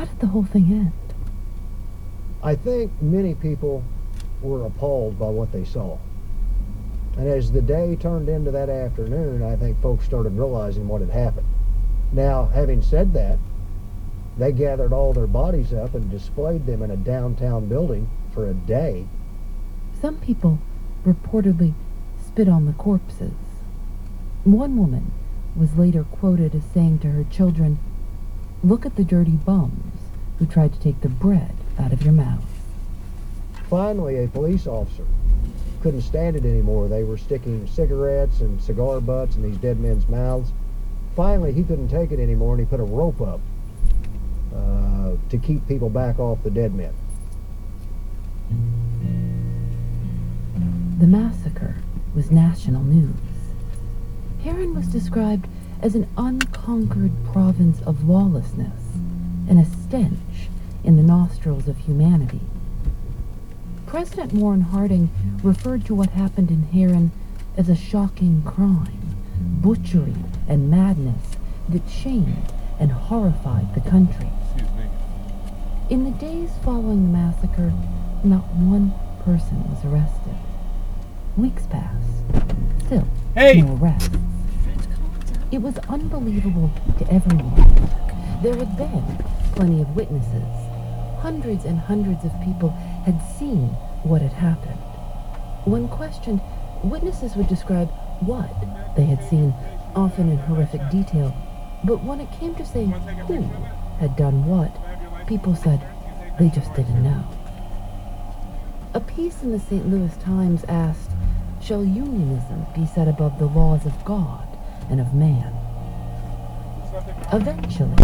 How did the whole thing end? I think many people were appalled by what they saw. And as the day turned into that afternoon, I think folks started realizing what had happened. Now, having said that, they gathered all their bodies up and displayed them in a downtown building for a day. Some people reportedly spit on the corpses. One woman was later quoted as saying to her children, "Look at the dirty bums who tried to take the bread out of your mouth." Finally, a police officer couldn't stand it anymore. They were sticking cigarettes and cigar butts in these dead men's mouths. Finally, he couldn't take it anymore, and he put a rope up to keep people back off the dead men. The massacre was national news. Heron was described as an unconquered province of lawlessness and a stench in the nostrils of humanity. President Warren Harding referred to what happened in Heron as a shocking crime, butchery and madness that shamed and horrified the country. In the days following the massacre, not one person was arrested. Weeks passed. Still, no arrests. It was unbelievable to everyone. There had been plenty of witnesses. Hundreds and hundreds of people had seen what had happened. When questioned, witnesses would describe what they had seen, often in horrific detail. But when it came to saying who had done what, people said they just didn't know. A piece in the St. Louis Times asked, "Shall unionism be set above the laws of God and of man?" Eventually,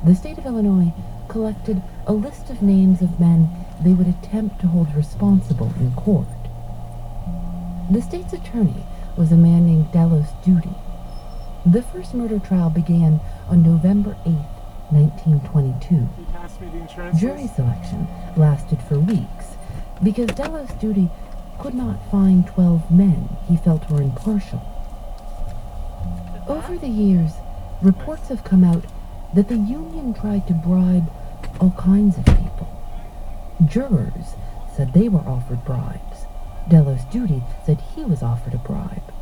the state of Illinois collected a list of names of men they would attempt to hold responsible in court. The state's attorney was a man named Delos Duty. The first murder trial began on November 8, 1922. Jury selection lasted for weeks because Delos Duty could not find 12 men he felt were impartial. Over the years, reports have come out that the union tried to bribe all kinds of people. Jurors said they were offered bribes. Delos Duty said he was offered a bribe.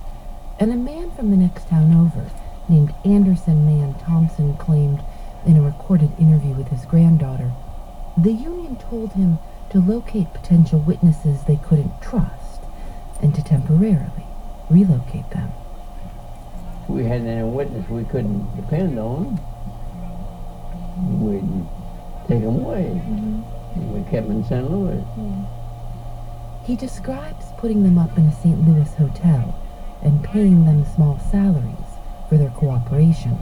And a man from the next town over, named Anderson Man Thompson, claimed in a recorded interview with his granddaughter, the union told him to locate potential witnesses they couldn't trust and to temporarily relocate them. If we had any witness we couldn't depend on, we'd take them away. We kept them in St. Louis. He describes putting them up in a St. Louis hotel and paying them small salaries for their cooperation.